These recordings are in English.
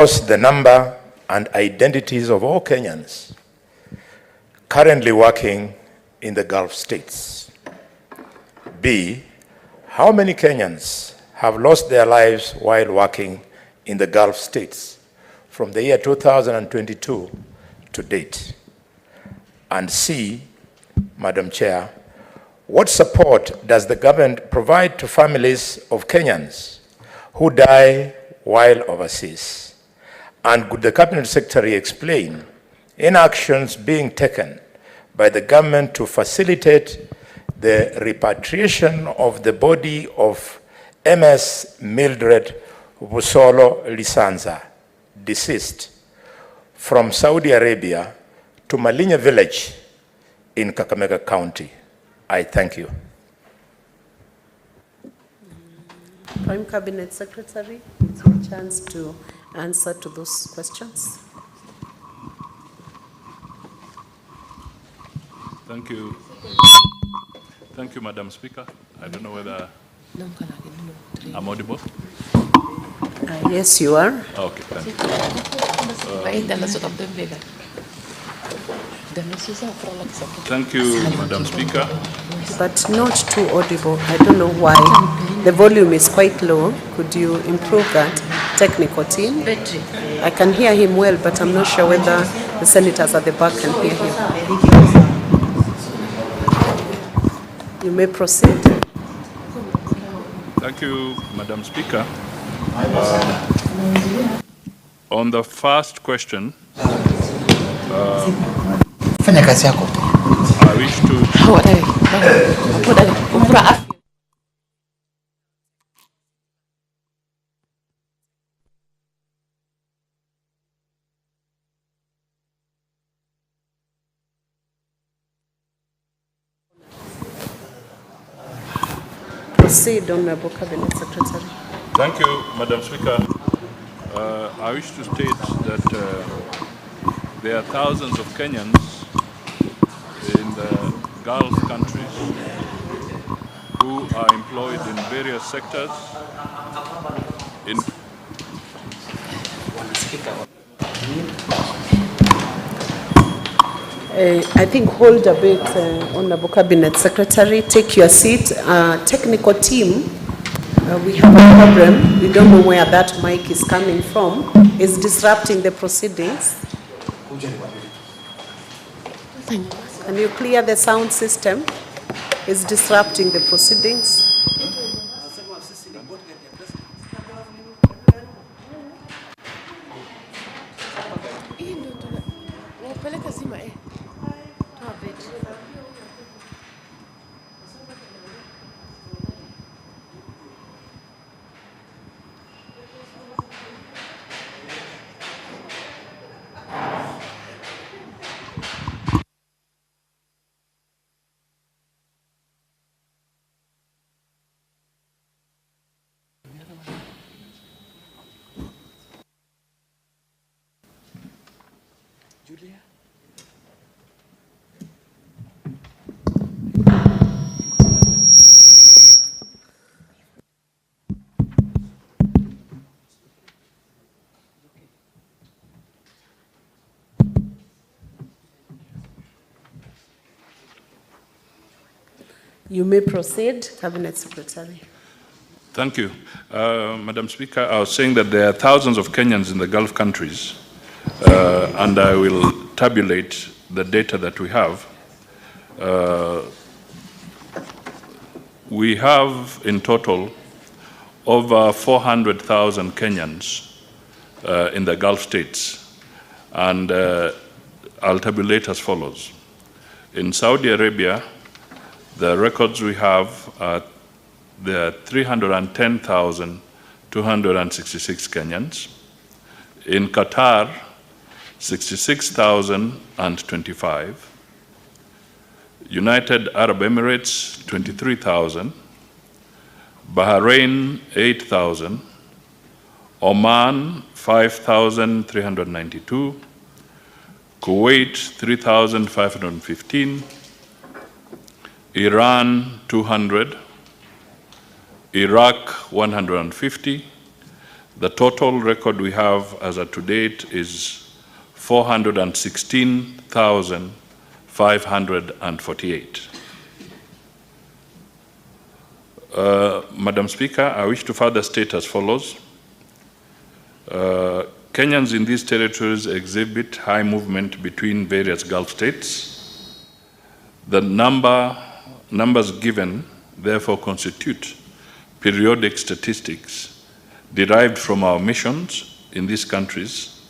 the number and identities of all Kenyans currently working in the Gulf states? B, how many Kenyans have lost their lives while working in the Gulf states from the year 2022 to date? And C, Madam Chair, what support does the government provide to families of Kenyans who die while overseas? And could the Cabinet Secretary explain any actions being taken by the government to facilitate the repatriation of the body of MS Mildred Busolo Lisanza, deceased, from Saudi Arabia to Malinya village in Kakamega County? I thank you. Prime Cabinet Secretary, it's your chance to answer to those questions. Thank you. Thank you, Madam Speaker. I don't know whether I'm audible. Yes, you are. Okay, thank you. Thank you, Madam Speaker. But not too audible. I don't know why. The volume is quite low. Could you improve that? Technical team. I can hear him well, but I'm not sure whether the senators at the back can hear him. You may proceed. Thank you, Madam Speaker. On the first question, I wish to... Proceed, Honorable Cabinet Secretary. Thank you, Madam Speaker. I wish to state that there are thousands of Kenyans in the Gulf countries who are employed in various sectors. I think hold a bit, Honorable Cabinet Secretary. Take your seat. Technical team, we have a problem. We don't know where that mic is coming from. It's disrupting the proceedings. Can you clear the sound system? It's disrupting the proceedings. You may proceed, Cabinet Secretary. Thank you. Madam Speaker, I was saying that there are thousands of Kenyans in the Gulf countries, and I will tabulate the data that we have. We have in total over 400,000 Kenyans in the Gulf states, and I'll tabulate as follows. In Saudi Arabia, the records we have are there are 310,266 Kenyans. In Qatar, 66,025. United Arab Emirates, 23,000. Bahrain, 8,000. Oman, 5,392. Kuwait, 3,515. Iran, 200. Iraq, 150. The total record we have as of to date is 416,548. Madam Speaker, I wish to further state as follows. Kenyans in these territories exhibit high movement between various Gulf states. The numbers given therefore constitute periodic statistics derived from our missions in these countries,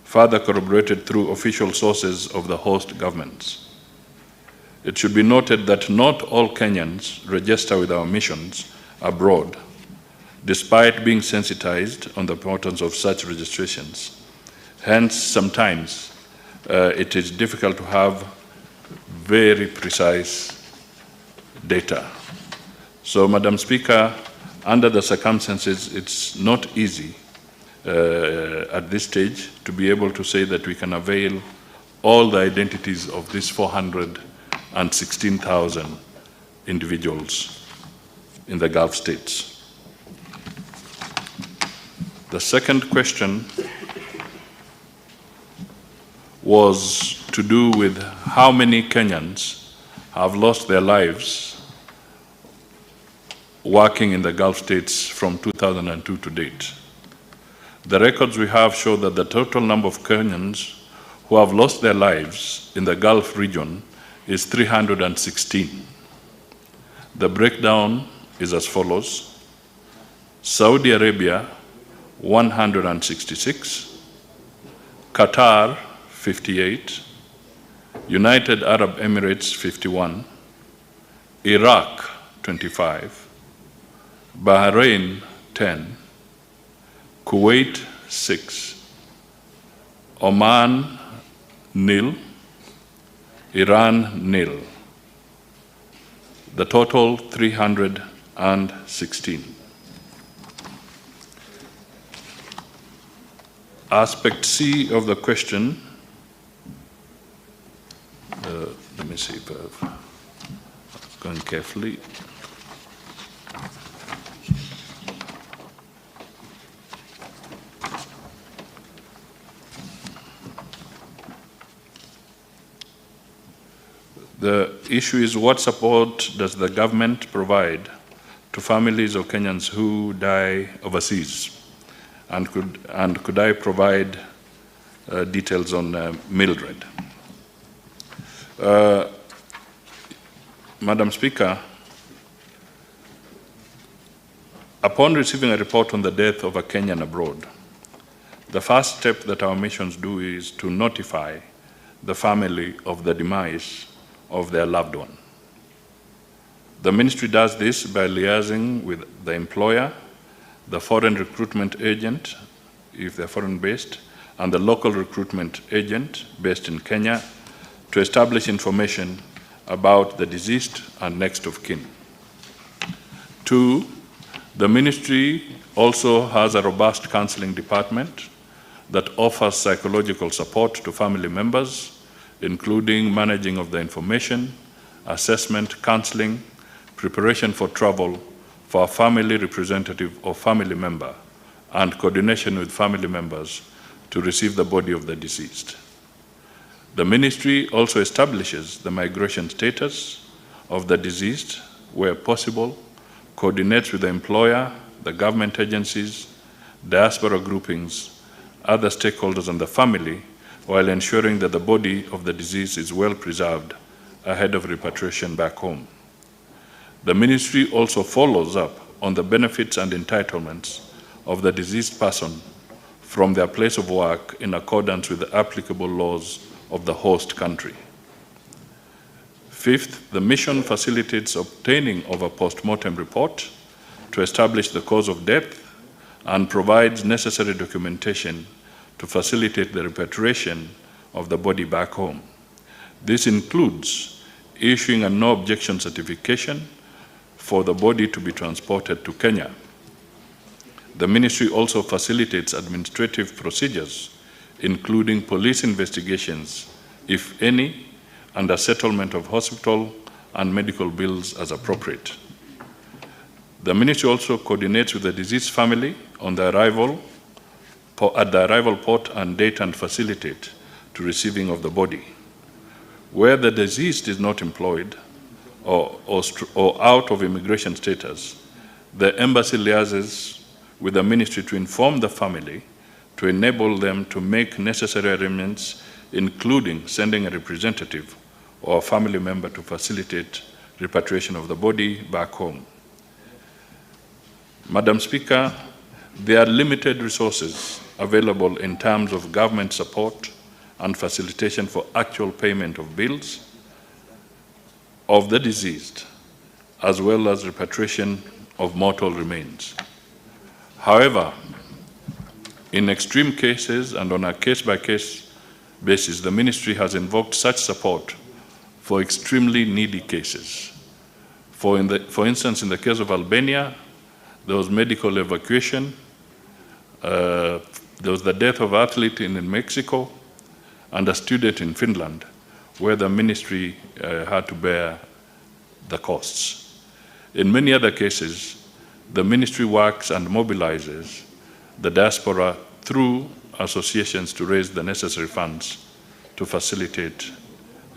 further corroborated through official sources of the host governments. It should be noted that not all Kenyans register with our missions abroad, despite being sensitized on the importance of such registrations. Hence, sometimes it is difficult to have very precise data. So, Madam Speaker, under the circumstances, it's not easy at this stage to be able to say that we can avail all the identities of these 416,000 individuals in the Gulf states. The second question was to do with how many Kenyans have lost their lives working in the Gulf states from 2002 to date. The records we have show that the total number of Kenyans who have lost their lives in the Gulf region is 316. The breakdown is as follows: Saudi Arabia, 166, Qatar, 58, United Arab Emirates, 51, Iraq, 25, Bahrain, 10, Kuwait, 6, Oman, 0, Iran, 0. The total, 316. Aspect C of the question, let me see if I'm going carefully. The issue is, what support does the government provide to families of Kenyans who die overseas? And could I provide details on Mildred? Madam Speaker, upon receiving a report on the death of a Kenyan abroad, the first step that our missions do is to notify the family of the demise of their loved one. The ministry does this by liaising with the employer, the foreign recruitment agent, if they're foreign-based, and the local recruitment agent based in Kenya to establish information about the deceased and next of kin. 2, the ministry also has a robust counseling department that offers psychological support to family members, including managing of the information, assessment, counseling, preparation for travel for a family representative or family member, and coordination with family members to receive the body of the deceased. The ministry also establishes the migration status of the deceased where possible, coordinates with the employer, the government agencies, diaspora groupings, other stakeholders and the family, while ensuring that the body of the deceased is well preserved ahead of repatriation back home. The ministry also follows up on the benefits and entitlements of the deceased person from their place of work in accordance with the applicable laws of the host country. 5th, the mission facilitates obtaining of a post-mortem report to establish the cause of death and provides necessary documentation to facilitate the repatriation of the body back home. This includes issuing a no objection certification for the body to be transported to Kenya. The ministry also facilitates administrative procedures, including police investigations, if any, and a settlement of hospital and medical bills as appropriate. The ministry also coordinates with the deceased family on the arrival at the arrival port and date and facilitate to receiving of the body. Where the deceased is not employed or out of immigration status, the embassy liaises with the ministry to inform the family to enable them to make necessary arrangements, including sending a representative or a family member to facilitate repatriation of the body back home. Madam Speaker, there are limited resources available in terms of government support and facilitation for actual payment of bills of the deceased, as well as repatriation of mortal remains. However, in extreme cases and on a case-by-case basis, the ministry has invoked such support for extremely needy cases. For instance, in the case of Albania, there was medical evacuation, there was the death of an athlete in Mexico, and a student in Finland, where the ministry had to bear the costs. In many other cases, the ministry works and mobilizes the diaspora through associations to raise the necessary funds to facilitate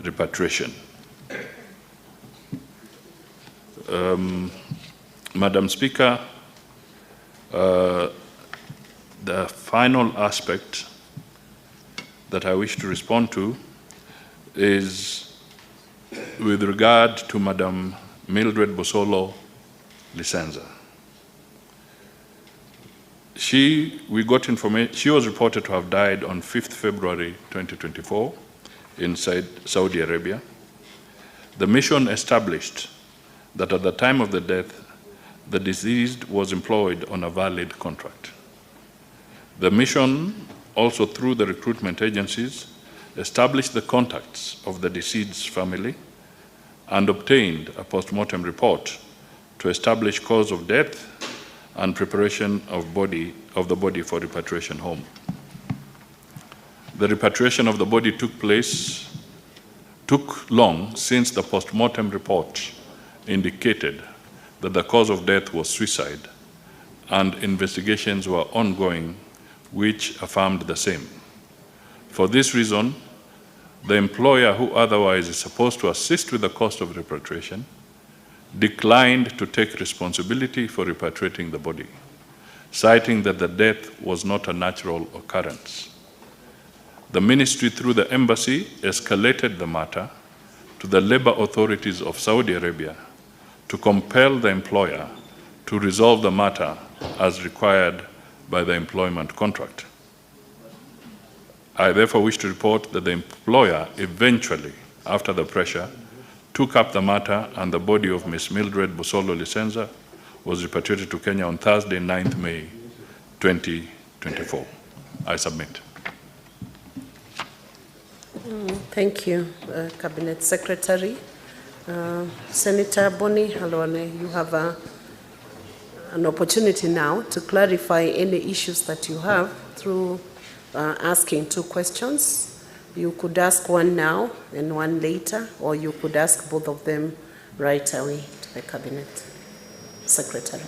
repatriation. Madam Speaker, the final aspect that I wish to respond to is with regard to Madam Mildred Bosolo Lenza. We got information, she was reported to have died on 5th February 2024 inside Saudi Arabia. The mission established that at the time of the death, the deceased was employed on a valid contract. The mission, also through the recruitment agencies, established the contacts of the deceased's family and obtained a post-mortem report to establish cause of death and preparation of the body for repatriation home. The repatriation of the body took long, since the post-mortem report indicated that the cause of death was suicide, and investigations were ongoing which affirmed the same. For this reason, the employer, who otherwise is supposed to assist with the cost of repatriation, declined to take responsibility for repatriating the body, citing that the death was not a natural occurrence. The ministry, through the embassy, escalated the matter to the labor authorities of Saudi Arabia to compel the employer to resolve the matter as required by the employment contract. I therefore wish to report that the employer eventually, after the pressure, took up the matter, and the body of Ms. Mildred Bosolo Lenza was repatriated to Kenya on Thursday, 9th May 2024. I submit. Thank you, Cabinet Secretary. Senator Boni Khalwale, you have an opportunity now to clarify any issues that you have through asking two questions. You could ask one now and one later, or you could ask both of them right away to the Cabinet Secretary.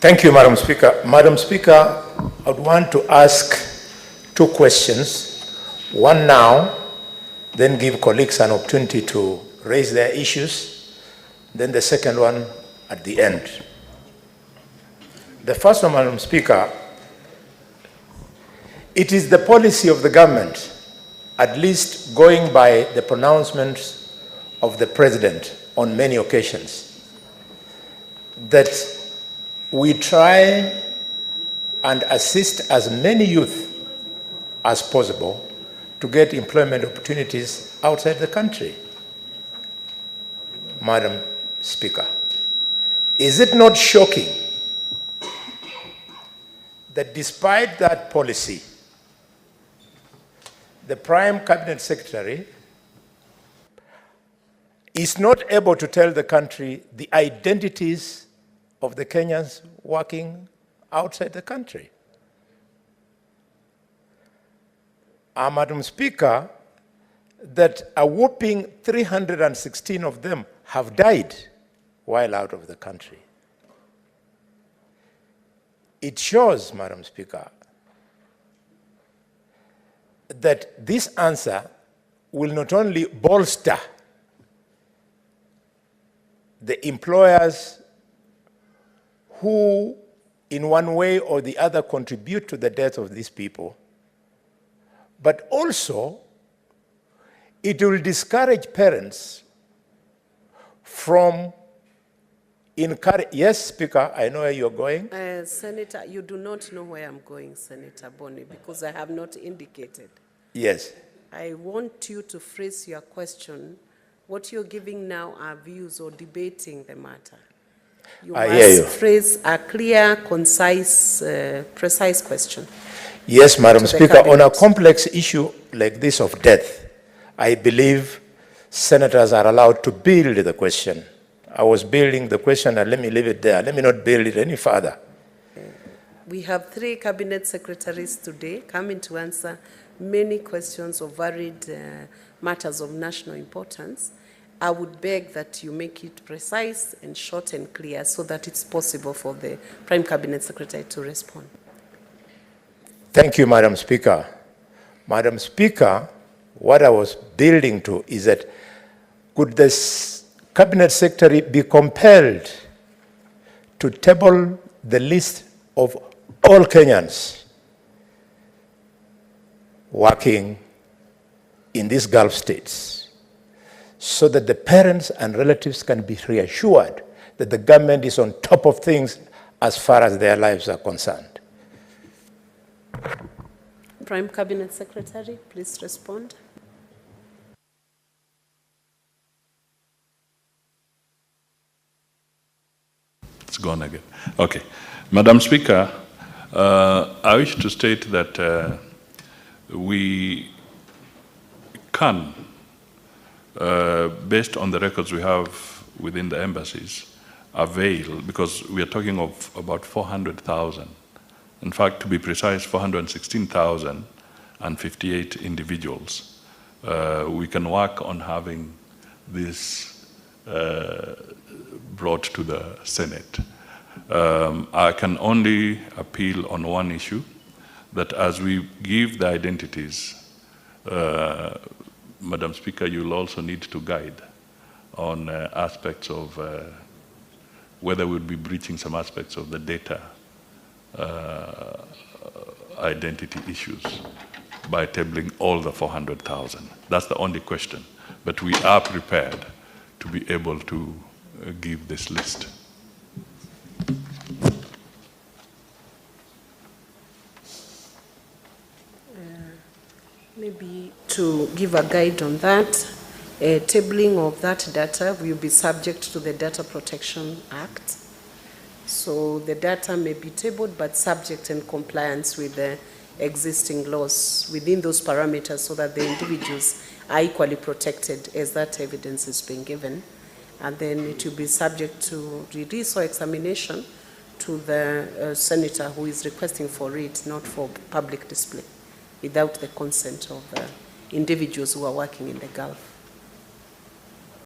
Thank you, Madam Speaker. Madam Speaker, I would want to ask two questions. One now, then give colleagues an opportunity to raise their issues, then the second one at the end. The first one, Madam Speaker, it is the policy of the government, at least going by the pronouncements of the President on many occasions, that we try and assist as many youth as possible to get employment opportunities outside the country. Madam Speaker, is it not shocking that despite that policy, the Prime Cabinet Secretary is not able to tell the country the identities of the Kenyans working outside the country? Madam Speaker, that a whopping 316 of them have died while out of the country. It shows, Madam Speaker, that this answer will not only bolster the employers who, in one way or the other, contribute to the death of these people, but also it will discourage parents from yes, Speaker, I know where you're going. Senator, you do not know where I'm going, Senator Boni, because I have not indicated. Yes. I want you to phrase your question. What you're giving now are views or debating the matter. You must phrase a clear, concise, precise question. Yes, Madam Speaker, on a complex issue like this of death, I believe senators are allowed to build the question. I was building the question, and let me leave it there. Let me not build it any further. We have 3 cabinet secretaries today coming to answer many questions of varied matters of national importance. I would beg that you make it precise and short and clear so that it's possible for the Prime Cabinet Secretary to respond. Thank you, Madam Speaker. Madam Speaker, what I was building to is that could this Cabinet Secretary be compelled to table the list of all Kenyans working in these Gulf states so that the parents and relatives can be reassured that the government is on top of things as far as their lives are concerned? Prime Cabinet Secretary, please respond. It's gone again. Okay. Madam Speaker, I wish to state that we can, based on the records we have within the embassies, avail, because we are talking of about 400,000. In fact, to be precise, 416,058 individuals. We can work on having this brought to the Senate. I can only appeal on one issue, that as we give the identities, Madam Speaker, you'll also need to guide on aspects of whether we'll be breaching some aspects of the data identity issues by tabling all the 400,000. That's the only question. But we are prepared to be able to give this list. Maybe to give a guide on that, tabling of that data will be subject to the Data Protection Act. So the data may be tabled, but subject in compliance with the existing laws within those parameters so that the individuals are equally protected as that evidence is being given. And then it will be subject to release or examination to the senator who is requesting for it, not for public display, without the consent of the individuals who are working in the Gulf.